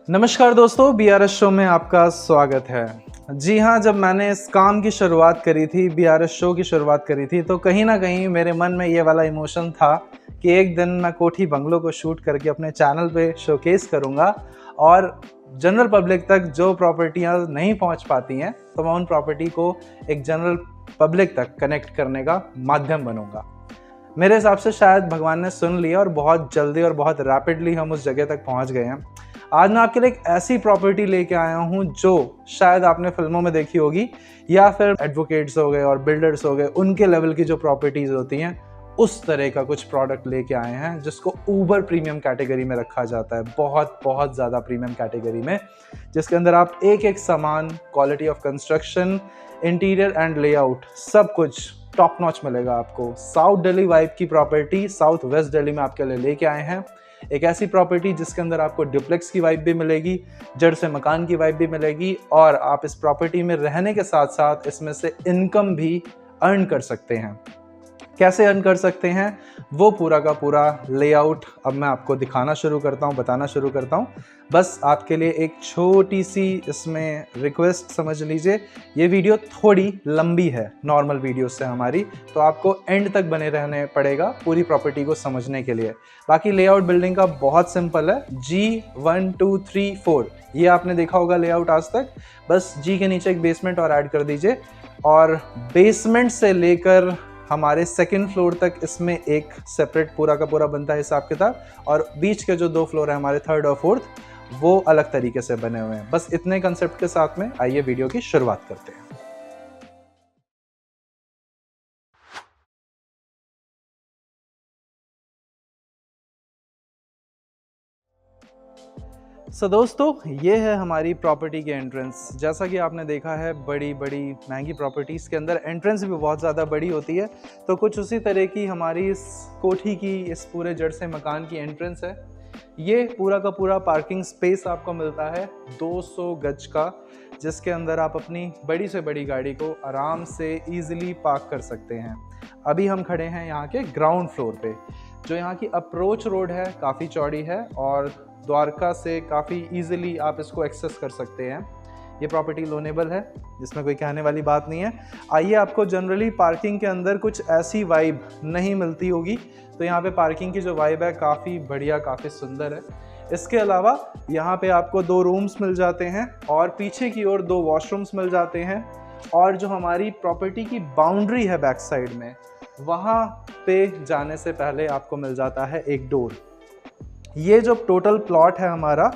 नमस्कार दोस्तों, BRS show में आपका स्वागत है। जी हाँ, जब मैंने इस काम की शुरुआत करी थी, बीआरएस शो की शुरुआत करी थी, तो कहीं ना कहीं मेरे मन में ये वाला इमोशन था कि एक दिन मैं कोठी बंगलो को शूट करके अपने चैनल पे शोकेस करूँगा और जनरल पब्लिक तक जो प्रॉपर्टियाँ नहीं पहुँच पाती हैं, तो मैं उन प्रॉपर्टी को एक जनरल पब्लिक तक कनेक्ट करने का माध्यम बनूँगा। मेरे हिसाब से शायद भगवान ने सुन लिया और बहुत जल्दी और बहुत रैपिडली हम उस जगह तक पहुँच गए हैं। आज मैं आपके लिए एक ऐसी प्रॉपर्टी लेके आया हूँ जो शायद आपने फिल्मों में देखी होगी, या फिर एडवोकेट्स हो गए और बिल्डर्स हो गए, उनके लेवल की जो प्रॉपर्टीज होती हैं उस तरह का कुछ प्रोडक्ट लेके आए हैं जिसको ऊबर प्रीमियम कैटेगरी में रखा जाता है, बहुत बहुत ज़्यादा प्रीमियम कैटेगरी में, जिसके अंदर आप एक एक सामान, quality of construction, interior and layout सब कुछ टॉप नॉच मिलेगा आपको। साउथ दिल्ली वाइब की प्रॉपर्टी साउथ वेस्ट दिल्ली में आपके लिए लेके आए हैं। एक ऐसी प्रॉपर्टी जिसके अंदर आपको डुप्लेक्स की वाइब भी मिलेगी, जड़ से मकान की वाइब भी मिलेगी, और आप इस प्रॉपर्टी में रहने के साथ साथ इसमें से इनकम भी अर्न कर सकते हैं। कैसे अर्न कर सकते हैं वो पूरा का पूरा लेआउट अब मैं आपको दिखाना शुरू करता हूँ, बताना शुरू करता हूँ। बस आपके लिए एक छोटी सी इसमें रिक्वेस्ट समझ लीजिए, ये वीडियो थोड़ी लंबी है नॉर्मल वीडियो से हमारी, तो आपको एंड तक बने रहने पड़ेगा पूरी प्रॉपर्टी को समझने के लिए। बाकी लेआउट बिल्डिंग का बहुत सिंपल है, G1 2 3 4 ये आपने देखा होगा लेआउट आज तक। बस G के नीचे एक बेसमेंट और ऐड कर दीजिए, और बेसमेंट से लेकर हमारे सेकंड फ्लोर तक इसमें एक सेपरेट पूरा का पूरा बनता है हिसाब किताब, और बीच के जो 2 फ्लोर है हमारे थर्ड और फोर्थ, वो अलग तरीके से बने हुए हैं। बस इतने कंसेप्ट के साथ में आइए वीडियो की शुरुआत करते हैं। दोस्तों, ये है हमारी प्रॉपर्टी की एंट्रेंस। जैसा कि आपने देखा है, बड़ी बड़ी महंगी प्रॉपर्टीज़ के अंदर एंट्रेंस भी बहुत ज़्यादा बड़ी होती है, तो कुछ उसी तरह की हमारी इस कोठी की, इस पूरे जड़ से मकान की एंट्रेंस है। ये पूरा का पूरा पार्किंग स्पेस आपको मिलता है 200 गज का, जिसके अंदर आप अपनी बड़ी से बड़ी गाड़ी को आराम से ईजिली पार्क कर सकते हैं। अभी हम खड़े हैं यहाँ के ग्राउंड फ्लोर पे। जो यहाँ की अप्रोच रोड है काफ़ी चौड़ी है, और द्वारका से काफ़ी इजीली आप इसको एक्सेस कर सकते हैं। ये प्रॉपर्टी लोनेबल है, जिसमें कोई कहने वाली बात नहीं है। आइए, आपको जनरली पार्किंग के अंदर कुछ ऐसी वाइब नहीं मिलती होगी, तो यहाँ पे पार्किंग की जो वाइब है काफ़ी बढ़िया, काफ़ी सुंदर है। इसके अलावा यहाँ पे आपको 2 रूम्स मिल जाते हैं, और पीछे की ओर 2 वॉशरूम्स मिल जाते हैं, और जो हमारी प्रॉपर्टी की बाउंड्री है बैक साइड में, वहाँ पे जाने से पहले आपको मिल जाता है एक डोर। ये जो टोटल प्लॉट है हमारा,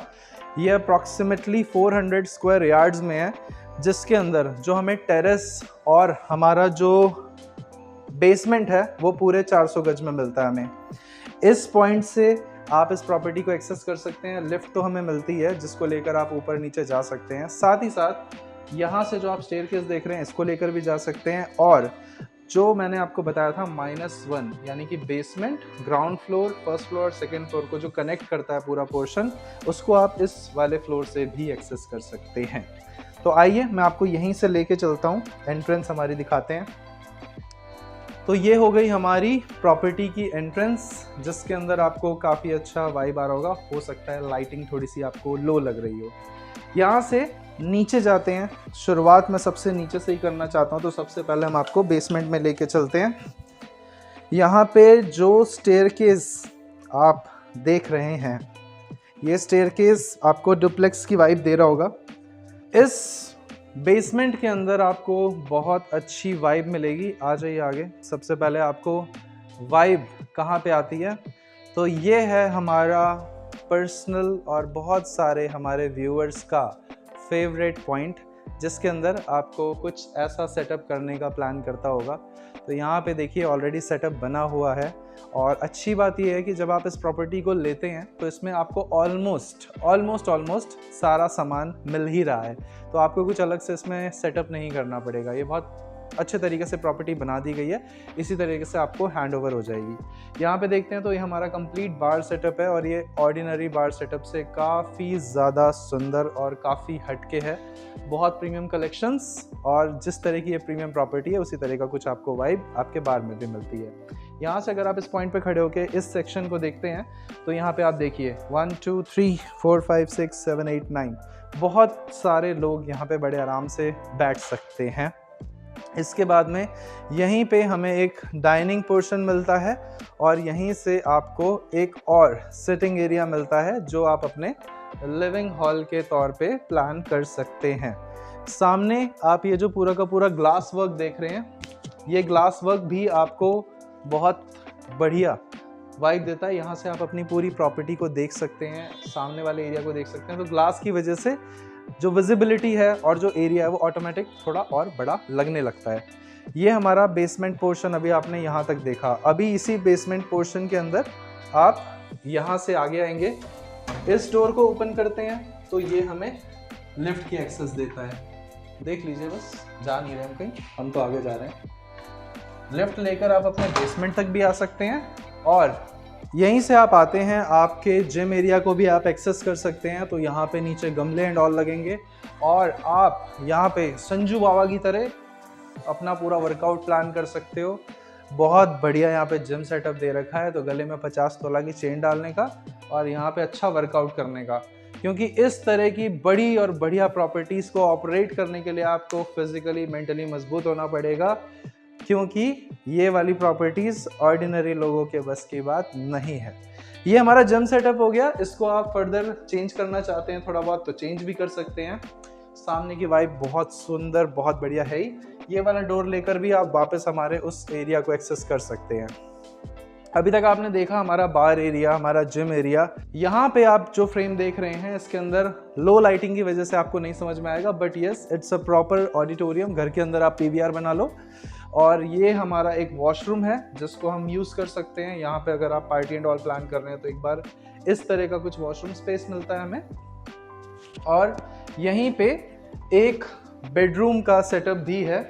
ये अप्रॉक्सीमेटली 400 स्क्वायर यार्ड्स में है, जिसके अंदर जो हमें टेरेस और हमारा जो बेसमेंट है वो पूरे 400 गज में मिलता है हमें। इस पॉइंट से आप इस प्रॉपर्टी को एक्सेस कर सकते हैं। लिफ्ट तो हमें मिलती है, जिसको लेकर आप ऊपर नीचे जा सकते हैं। साथ ही साथ यहाँ से जो आप स्टेयरकेस देख रहे हैं, इसको लेकर भी जा सकते हैं। और जो मैंने आपको बताया था -1, यानी कि basement, ground floor, first floor, second floor को जो कनेक्ट करता है पूरा पोर्शन, उसको आप इस वाले फ्लोर से भी एक्सेस कर सकते हैं। तो आइए, मैं आपको यहीं से लेके चलता हूँ, एंट्रेंस हमारी दिखाते हैं। तो ये हो गई हमारी प्रॉपर्टी की एंट्रेंस, जिसके अंदर आपको काफ़ी अच्छा वाइब आ रहा होगा। हो सकता है लाइटिंग थोड़ी सी आपको लो लग रही हो। यहाँ से नीचे जाते हैं। शुरुआत मैं सबसे नीचे से ही करना चाहता हूँ, तो सबसे पहले हम आपको बेसमेंट में लेके चलते हैं। यहाँ पे जो स्टेयरकेस आप देख रहे हैं, ये स्टेयरकेस आपको डुप्लेक्स की वाइब दे रहा होगा। इस बेसमेंट के अंदर आपको बहुत अच्छी वाइब मिलेगी। आ जाइए आगे। सबसे पहले आपको वाइब कहाँ पे आती है, तो ये है हमारा पर्सनल और बहुत सारे हमारे व्यूअर्स का फेवरेट पॉइंट, जिसके अंदर आपको कुछ ऐसा सेटअप करने का प्लान करता होगा। तो यहाँ पे देखिए, ऑलरेडी सेटअप बना हुआ है, और अच्छी बात यह है कि जब आप इस प्रॉपर्टी को लेते हैं तो इसमें आपको ऑलमोस्ट सारा सामान मिल ही रहा है, तो आपको कुछ अलग से इसमें सेटअप नहीं करना पड़ेगा। ये बहुत अच्छे तरीके से प्रॉपर्टी बना दी गई है, इसी तरीके से आपको हैंड ओवर हो जाएगी। यहाँ पे देखते हैं तो ये हमारा कंप्लीट बार सेटअप है, और ये ऑर्डिनरी बार सेटअप से काफ़ी ज़्यादा सुंदर और काफ़ी हटके है। बहुत प्रीमियम कलेक्शंस, और जिस तरह की ये प्रीमियम प्रॉपर्टी है उसी तरह का कुछ आपको वाइब आपके बार में भी मिलती है। यहाँ से अगर आप इस पॉइंट पे खड़े होकर इस सेक्शन को देखते हैं तो यहाँ पे आप देखिए 1 2 3 4 5 6 7 8 9 बहुत सारे लोग यहाँ पे बड़े आराम से बैठ सकते हैं। इसके बाद में यहीं पे हमें एक डाइनिंग पोर्शन मिलता है और यहीं से आपको एक और सिटिंग एरिया मिलता है जो आप अपने लिविंग हॉल के तौर पे प्लान कर सकते हैं। सामने आप ये जो पूरा का पूरा ग्लास वर्क देख रहे हैं, ये ग्लास वर्क भी आपको बहुत बढ़िया वाइब देता है। यहाँ से आप अपनी पूरी प्रॉपर्टी को देख सकते हैं, सामने वाले एरिया को देख सकते हैं। तो ग्लास की वजह से जो विजिबिलिटी है और जो एरिया है वो ऑटोमेटिक थोड़ा और बड़ा लगने लगता है। ये हमारा बेसमेंट पोर्शन अभी आपने यहाँ तक देखा। अभी इसी बेसमेंट पोर्शन के अंदर आप यहाँ से आगे आएंगे, इस डोर को ओपन करते हैं तो ये हमें लिफ्ट की एक्सेस देता है। देख लीजिए, बस जा नहीं रहे हम कहीं, हम तो आगे जा रहे हैं। लिफ्ट लेकर आप अपने बेसमेंट तक भी आ सकते हैं और यहीं से आप आते हैं, आपके जिम एरिया को भी आप एक्सेस कर सकते हैं। तो यहाँ पे नीचे गमले एंड ऑल लगेंगे और आप यहाँ पे संजू बाबा की तरह अपना पूरा वर्कआउट प्लान कर सकते हो। बहुत बढ़िया यहाँ पे जिम सेटअप दे रखा है, तो गले में 50 तोला की चेन डालने का और यहाँ पे अच्छा वर्कआउट करने का। क्योंकि इस तरह की बड़ी और बढ़िया प्रॉपर्टीज़ को ऑपरेट करने के लिए आपको फिजिकली मेंटली मजबूत होना पड़ेगा, क्योंकि ये वाली प्रॉपर्टीज़ ऑर्डिनरी लोगों के बस की बात नहीं है। ये हमारा जिम सेटअप हो गया। इसको आप फर्दर चेंज करना चाहते हैं थोड़ा बहुत तो चेंज भी कर सकते हैं। सामने की वाइब बहुत सुंदर, बहुत बढ़िया है ही। ये वाला डोर लेकर भी आप वापस हमारे उस एरिया को एक्सेस कर सकते हैं। अभी तक आपने देखा हमारा बार एरिया, हमारा जिम एरिया। यहाँ पे आप जो फ्रेम देख रहे हैं इसके अंदर लो लाइटिंग की वजह से आपको नहीं समझ में आएगा, but yes it's a proper auditorium. घर के अंदर आप पीवीआर बना लो। और ये हमारा एक वॉशरूम है जिसको हम यूज़ कर सकते हैं। यहाँ पे अगर आप पार्टी एंड ऑल प्लान कर रहे हैं तो एक बार इस तरह का कुछ वॉशरूम स्पेस मिलता है हमें। और यहीं पे एक बेडरूम का सेटअप भी है,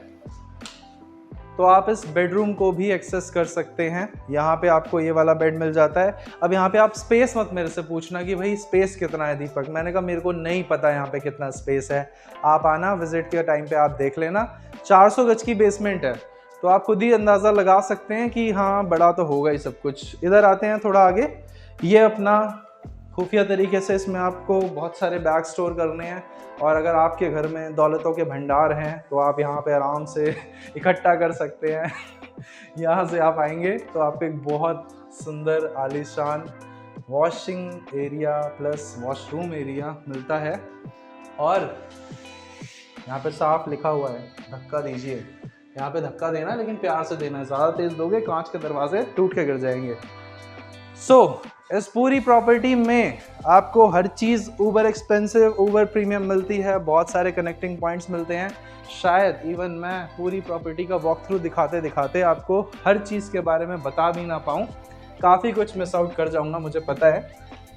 तो आप इस बेडरूम को भी एक्सेस कर सकते हैं। यहाँ पे आपको ये वाला बेड मिल जाता है। अब यहाँ पे आप स्पेस मत मेरे से पूछना कि भाई स्पेस कितना है दीपक। मैंने कहा मेरे को नहीं पता यहाँ पे कितना स्पेस है, आप आना विजिट के टाइम पे आप देख लेना। 400 गज की बेसमेंट है, तो आप खुद ही अंदाज़ा लगा सकते हैं कि हाँ बड़ा तो होगा ही सब कुछ। इधर आते हैं थोड़ा आगे, ये अपना खुफिया तरीके से इसमें आपको बहुत सारे बैग स्टोर करने हैं। और अगर आपके घर में दौलतों के भंडार हैं तो आप यहाँ पे आराम से इकट्ठा कर सकते हैं। यहाँ से आप आएंगे तो आपको एक बहुत सुंदर आलीशान washing area plus washroom area मिलता है। और यहाँ पे साफ लिखा हुआ है धक्का दीजिए। यहाँ पे धक्का देना लेकिन प्यार से देना है, ज़्यादा तेज़ दोगे कांच के दरवाजे टूट के गिर जाएंगे। इस पूरी प्रॉपर्टी में आपको हर चीज़ ऊबर एक्सपेंसिव, ऊबर प्रीमियम मिलती है। बहुत सारे कनेक्टिंग पॉइंट्स मिलते हैं। शायद इवन मैं पूरी प्रॉपर्टी का वॉक थ्रू दिखाते दिखाते आपको हर चीज़ के बारे में बता भी ना पाऊँ, काफ़ी कुछ मिस आउट कर जाऊँगा मुझे पता है।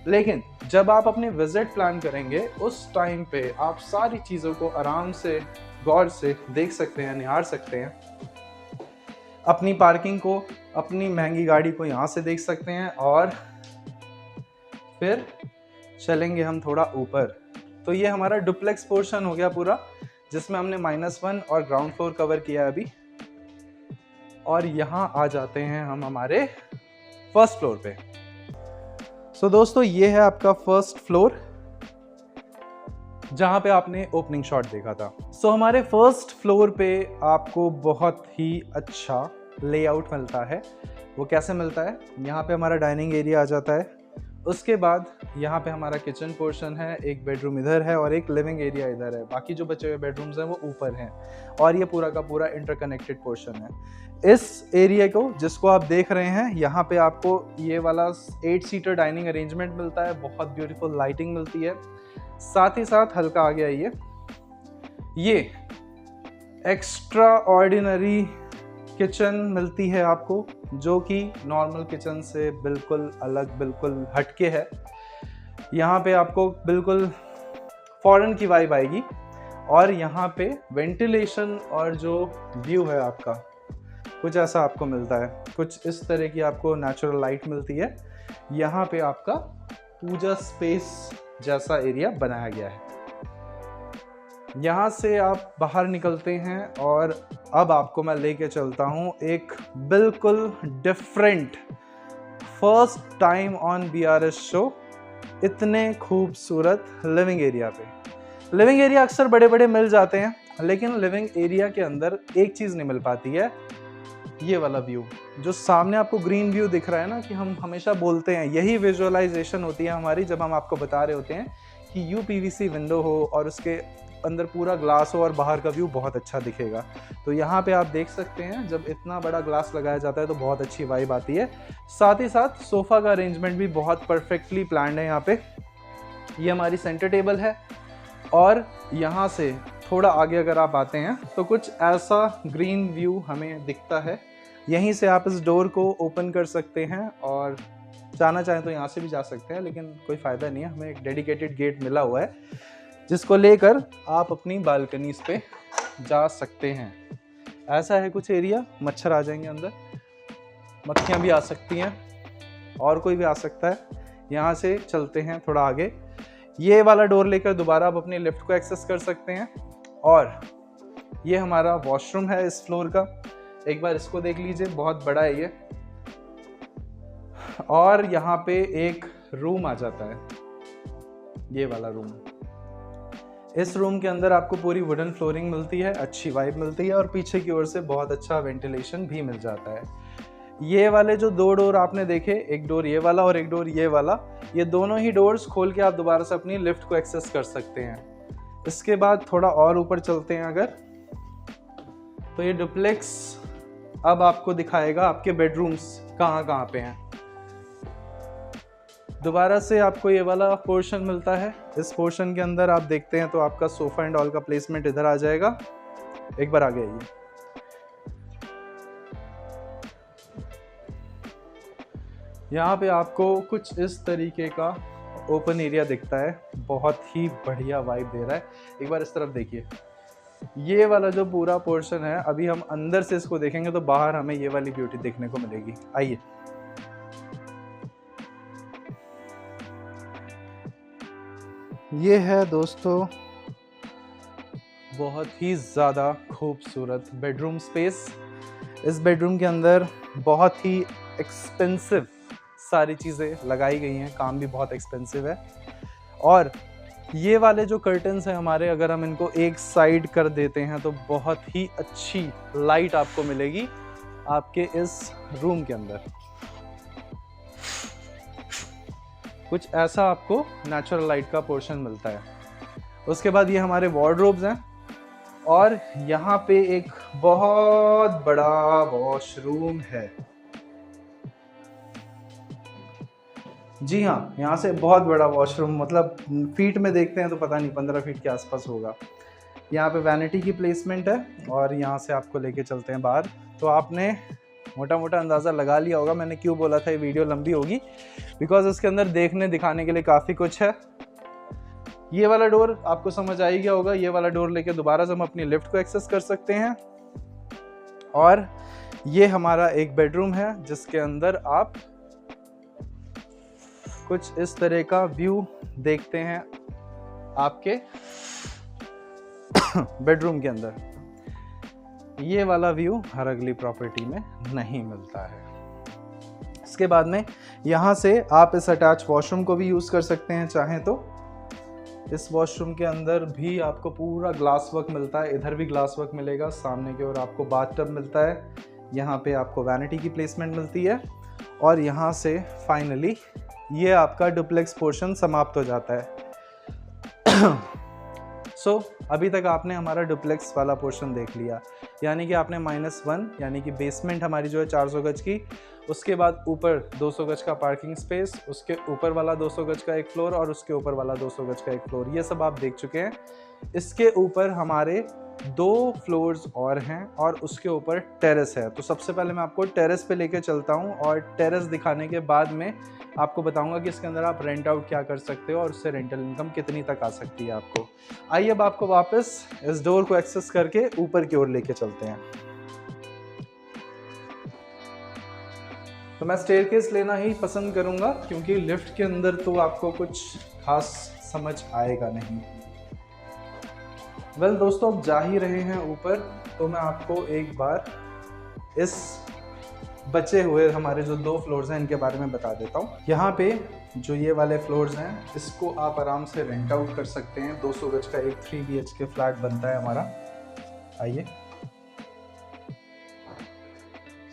लेकिन जब आप अपनी विजिट प्लान करेंगे उस टाइम पे आप सारी चीज़ों को आराम से गौर से देख सकते हैं, निहार सकते हैं। अपनी पार्किंग को, अपनी महंगी गाड़ी को यहाँ से देख सकते हैं। और फिर चलेंगे हम थोड़ा ऊपर, तो ये हमारा डुप्लेक्स पोर्शन हो गया पूरा, जिसमें हमने -1 और ग्राउंड फ्लोर कवर किया अभी। और यहाँ आ जाते हैं हम हमारे फर्स्ट फ्लोर पे। दोस्तों ये है आपका फर्स्ट फ्लोर जहाँ पे आपने ओपनिंग शॉट देखा था। हमारे फर्स्ट फ्लोर पे आपको बहुत ही अच्छा लेआउट मिलता है। वो कैसे मिलता है, यहाँ पे हमारा डाइनिंग एरिया आ जाता है। उसके बाद यहाँ पे हमारा किचन पोर्शन है, एक बेडरूम इधर है और एक लिविंग एरिया इधर है। बाकी जो बचे हुए बेडरूम्स हैं वो ऊपर हैं और ये पूरा का पूरा इंटरकनेक्टेड पोर्शन है। इस एरिया को जिसको आप देख रहे हैं, यहाँ पे आपको ये वाला 8 सीटर डाइनिंग अरेंजमेंट मिलता है। बहुत ब्यूटीफुल लाइटिंग मिलती है। साथ ही साथ हल्का आ गया ये एक्स्ट्रा ऑर्डिनरी किचन मिलती है आपको, जो कि नॉर्मल किचन से बिल्कुल अलग, बिल्कुल हटके है। यहाँ पे आपको बिल्कुल फॉरेन की वाइब आएगी। और यहाँ पे वेंटिलेशन और जो व्यू है आपका कुछ ऐसा आपको मिलता है। कुछ इस तरह की आपको नेचुरल लाइट मिलती है। यहाँ पे आपका पूजा स्पेस जैसा एरिया बनाया गया है। यहाँ से आप बाहर निकलते हैं और अब आपको मैं लेके चलता हूँ एक बिल्कुल different, first time on BRS show, इतने खूबसूरत लिविंग एरिया पे। लिविंग एरिया अक्सर बड़े बड़े मिल जाते हैं, लेकिन लिविंग एरिया के अंदर एक चीज़ नहीं मिल पाती है, ये वाला व्यू। जो सामने आपको ग्रीन व्यू दिख रहा है ना, कि हम हमेशा बोलते हैं, यही विजुअलाइजेशन होती है हमारी जब हम आपको बता रहे होते हैं कि UPVC विंडो हो और उसके अंदर पूरा ग्लास हो और बाहर का व्यू बहुत अच्छा दिखेगा। तो यहाँ पे आप देख सकते हैं जब इतना बड़ा ग्लास लगाया जाता है तो बहुत अच्छी वाइब आती है। साथ ही साथ सोफ़ा का अरेंजमेंट भी बहुत परफेक्टली प्लान्ड है। यहाँ पे ये हमारी सेंटर टेबल है और यहाँ से थोड़ा आगे अगर आप आते हैं तो कुछ ऐसा ग्रीन व्यू हमें दिखता है। यहीं से आप इस डोर को ओपन कर सकते हैं और जाना चाहें तो यहाँ से भी जा सकते हैं, लेकिन कोई फ़ायदा नहीं है, हमें एक डेडिकेटेड गेट मिला हुआ है जिसको लेकर आप अपनी बालकनीज पे जा सकते हैं। ऐसा है कुछ एरिया। मच्छर आ जाएंगे अंदर, मक्खियाँ भी आ सकती हैं और कोई भी आ सकता है। यहाँ से चलते हैं थोड़ा आगे, ये वाला डोर लेकर दोबारा आप अपनी लिफ्ट को एक्सेस कर सकते हैं। और ये हमारा वॉशरूम है इस फ्लोर का, एक बार इसको देख लीजिए, बहुत बड़ा है ये। और यहाँ पे एक रूम आ जाता है, ये वाला रूम। इस रूम के अंदर आपको पूरी वुडन फ्लोरिंग मिलती है, अच्छी वाइब मिलती है और पीछे की ओर से बहुत अच्छा वेंटिलेशन भी मिल जाता है। ये वाले जो दो डोर आपने देखे, एक डोर ये वाला और एक डोर ये वाला, ये दोनों ही डोर्स खोल के आप दोबारा से अपनी लिफ्ट को एक्सेस कर सकते हैं। इसके बाद थोड़ा और ऊपर चलते हैं अगर, तो ये डुप्लेक्स अब आपको दिखाएगा आपके बेडरूम्स कहाँ कहाँ पे हैं। दोबारा से आपको ये वाला पोर्शन मिलता है। इस पोर्शन के अंदर आप देखते हैं तो आपका सोफा एंड ऑल का प्लेसमेंट इधर आ जाएगा। एक बार आगे आइए, यहाँ पे आपको कुछ इस तरीके का ओपन एरिया दिखता है, बहुत ही बढ़िया वाइब दे रहा है। एक बार इस तरफ देखिए, ये वाला जो पूरा पोर्शन है, अभी हम अंदर से इसको देखेंगे तो बाहर हमें ये वाली ब्यूटी देखने को मिलेगी। आइए, ये है दोस्तों बहुत ही ज़्यादा खूबसूरत बेडरूम स्पेस। इस बेडरूम के अंदर बहुत ही एक्सपेंसिव सारी चीज़ें लगाई गई हैं, काम भी बहुत एक्सपेंसिव है। और ये वाले जो कर्टन्स हैं हमारे, अगर हम इनको एक साइड कर देते हैं तो बहुत ही अच्छी लाइट आपको मिलेगी आपके इस रूम के अंदर। कुछ ऐसा आपको नेचुरल लाइट का पोर्शन मिलता है। उसके बाद ये हमारे वार्डरोब्स हैं और यहाँ पे एक बहुत बड़ा वॉशरूम है। जी हाँ, यहाँ से बहुत बड़ा वॉशरूम, मतलब फीट में देखते हैं तो पता नहीं 15 फीट के आसपास होगा। यहाँ पे वैनिटी की प्लेसमेंट है और यहाँ से आपको लेके चलते हैं बाहर। तो आपने मोटा मोटा अंदाज़ा लगा लिया होगा मैंने क्यों बोला था ये वीडियो लंबी होगी, बिकॉज इसके अंदर देखने दिखाने के लिए काफ़ी कुछ है। ये वाला डोर आपको समझ आ ही गया होगा, ये वाला डोर लेके दोबारा से हम अपनी लिफ्ट को एक्सेस कर सकते हैं। और ये हमारा एक बेडरूम है जिसके अंदर आप कुछ इस तरह का व्यू देखते हैं आपके बेडरूम के अंदर। ये वाला व्यू हर अगली प्रॉपर्टी में नहीं मिलता है। इसके बाद में यहाँ से आप इस अटैच वॉशरूम को भी यूज़ कर सकते हैं चाहें तो। इस वॉशरूम के अंदर भी आपको पूरा ग्लास वर्क मिलता है, इधर भी ग्लास वर्क मिलेगा, सामने की ओर आपको बाथटब मिलता है, यहाँ पे आपको वैनिटी की प्लेसमेंट मिलती है और यहाँ से फाइनली ये आपका डुप्लेक्स पोर्शन समाप्त हो जाता है। सो अभी तक आपने हमारा डुप्लेक्स वाला पोर्शन देख लिया, यानी कि आपने -1 यानी कि बेसमेंट हमारी जो है 400 गज की, उसके बाद ऊपर 200 गज का पार्किंग स्पेस, उसके ऊपर वाला 200 गज का एक फ्लोर और उसके ऊपर वाला 200 गज का एक फ्लोर, ये सब आप देख चुके हैं। इसके ऊपर हमारे 2 फ्लोर्स और हैं और उसके ऊपर टेरेस है। तो सबसे पहले मैं आपको टेरेस पे लेके चलता हूँ और टेरेस दिखाने के बाद में आपको बताऊंगा कि इसके अंदर आप रेंट आउट क्या कर सकते हो और उससे रेंटल इनकम कितनी तक आ सकती है आपको। आइए अब आपको वापस इस डोर को एक्सेस करके ऊपर की ओर लेके चलते हैं। तो मैं स्टेयरकेस लेना ही पसंद करूंगा क्योंकि लिफ्ट के अंदर तो आपको कुछ खास समझ आएगा नहीं। वेल दोस्तों, अब जा ही रहे हैं ऊपर, तो मैं आपको एक बार इस बचे हुए हमारे जो 2 फ्लोर्स हैं इनके बारे में बता देता हूँ। यहाँ पे जो ये वाले फ्लोर्स हैं इसको आप आराम से रेंट आउट कर सकते हैं। 200 गज का एक 3 BHK फ्लैट बनता है हमारा। आइए,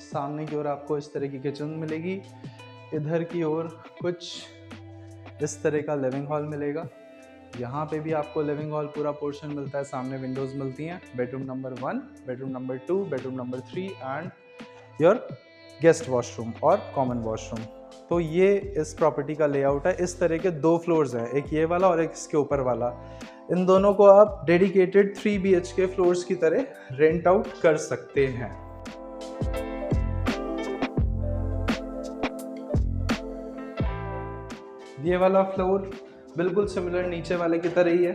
सामने की ओर आपको इस तरह की किचन मिलेगी, इधर की ओर कुछ इस तरह का लिविंग हॉल मिलेगा। यहाँ पे भी आपको लिविंग हॉल पूरा पोर्शन मिलता है, सामने विंडोज़ मिलती हैं। Bedroom number 1, bedroom number 2, bedroom number 3 and your guest washroom और कॉमन वॉशरूम। तो ये इस प्रॉपर्टी का लेआउट है। इस तरह के 2 फ्लोर्स हैं, एक ये वाला और एक इसके ऊपर वाला। इन दोनों को आप डेडिकेटेड 3 BHK फ्लोर्स की तरह रेंट आउट कर सकते हैं। ये वाला फ्लोर बिल्कुल सिमिलर नीचे वाले की तरह ही है।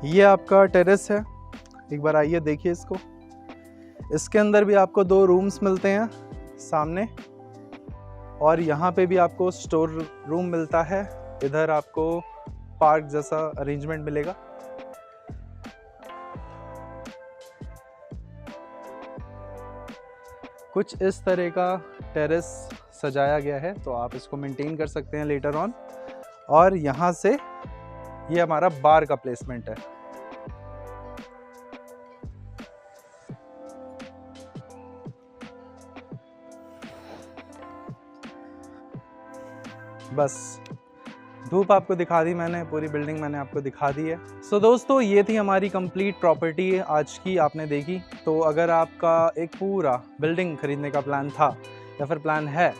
ये आपका टेरेस है, एक बार आइए देखिए इसको। इसके अंदर भी आपको 2 रूम्स मिलते हैं सामने, और यहाँ पे भी आपको स्टोर रूम मिलता है। इधर आपको पार्क जैसा अरेंजमेंट मिलेगा। कुछ इस तरह का टेरेस सजाया गया है, तो आप इसको मेंटेन कर सकते हैं लेटर ऑन। और यहाँ से ये हमारा बार का प्लेसमेंट है। बस धूप आपको दिखा दी मैंने, पूरी बिल्डिंग मैंने आपको दिखा दी है। सो दोस्तों, ये थी हमारी कंप्लीट प्रॉपर्टी आज की, आपने देखी। तो अगर आपका एक पूरा बिल्डिंग खरीदने का प्लान था या फिर प्लान है,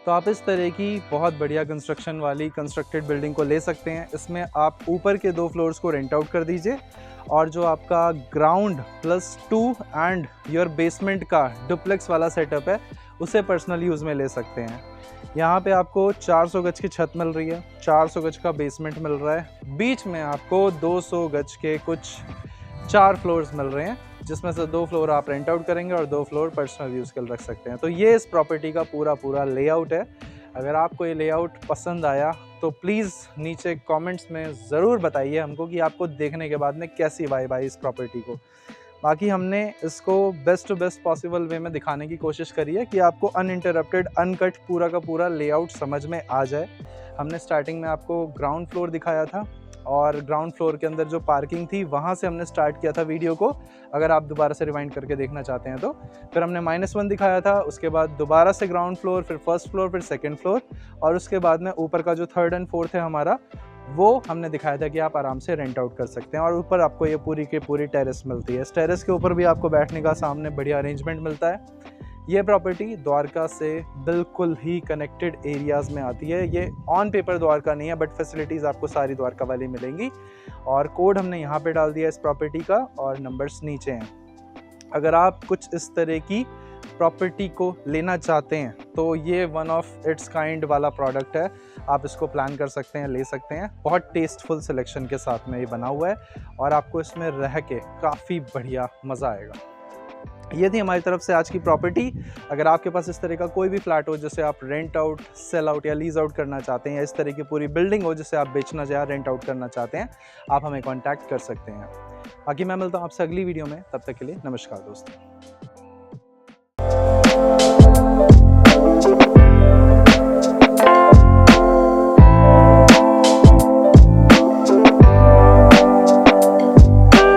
तो आप इस तरह की बहुत बढ़िया कंस्ट्रक्शन वाली कंस्ट्रक्टेड बिल्डिंग को ले सकते हैं। इसमें आप ऊपर के 2 फ्लोर्स को रेंट आउट कर दीजिए, और जो आपका ग्राउंड +2 एंड योर बेसमेंट का डुप्लेक्स वाला सेटअप है उसे पर्सनल यूज़ में ले सकते हैं। यहाँ पे आपको 400 गज की छत मिल रही है, 400 गज का बेसमेंट मिल रहा है, बीच में आपको 200 गज के कुछ 4 फ्लोर्स मिल रहे हैं, जिसमें से 2 फ्लोर आप रेंट आउट करेंगे और 2 फ्लोर पर्सनल यूज़ के लिए रख सकते हैं। तो ये इस प्रॉपर्टी का पूरा लेआउट है। अगर आपको ये लेआउट पसंद आया तो प्लीज़ नीचे कमेंट्स में ज़रूर बताइए हमको कि आपको देखने के बाद में कैसी वाइब आई इस प्रॉपर्टी को। बाकी हमने इसको best to best possible way में दिखाने की कोशिश करी है कि आपको अनइंटरप्टेड अनकट पूरा का पूरा लेआउट समझ में आ जाए। हमने स्टार्टिंग में आपको ग्राउंड फ्लोर दिखाया था, और ग्राउंड फ्लोर के अंदर जो पार्किंग थी वहाँ से हमने स्टार्ट किया था वीडियो को। अगर आप दोबारा से रिवाइंड करके देखना चाहते हैं तो फिर हमने -1 दिखाया था, उसके बाद दोबारा से ग्राउंड फ्लोर, फिर फर्स्ट फ्लोर, फिर सेकंड फ्लोर, और उसके बाद में ऊपर का जो 3rd एंड 4th है हमारा, वो हमने दिखाया था कि आप आराम से रेंट आउट कर सकते हैं। और ऊपर आपको ये पूरी की पूरी टेरेस मिलती है। इस टेरेस के ऊपर भी आपको बैठने का सामने बढ़िया अरेंजमेंट मिलता है। ये प्रॉपर्टी द्वारका से बिल्कुल ही कनेक्टेड एरियाज़ में आती है। ये ऑन पेपर द्वारका नहीं है, बट फैसिलिटीज़ आपको सारी द्वारका वाली मिलेंगी। और कोड हमने यहाँ पे डाल दिया इस प्रॉपर्टी का, और नंबर्स नीचे हैं। अगर आप कुछ इस तरह की प्रॉपर्टी को लेना चाहते हैं तो ये वन ऑफ इट्स काइंड वाला प्रोडक्ट है। आप इसको प्लान कर सकते हैं, ले सकते हैं। बहुत टेस्टफुल सिलेक्शन के साथ में ये बना हुआ है, और आपको इसमें रह के काफ़ी बढ़िया मज़ा आएगा। ये थी हमारी तरफ से आज की प्रॉपर्टी। अगर आपके पास इस तरह का कोई भी फ्लैट हो जिसे आप रेंट आउट, सेल आउट या लीज आउट करना चाहते हैं, या इस तरह की पूरी बिल्डिंग हो जिसे आप बेचना या रेंट आउट करना चाहते हैं, आप हमें कॉन्टैक्ट कर सकते हैं। बाकी मैं मिलता हूँ आपसे अगली वीडियो में, तब तक के लिए नमस्कार दोस्तों।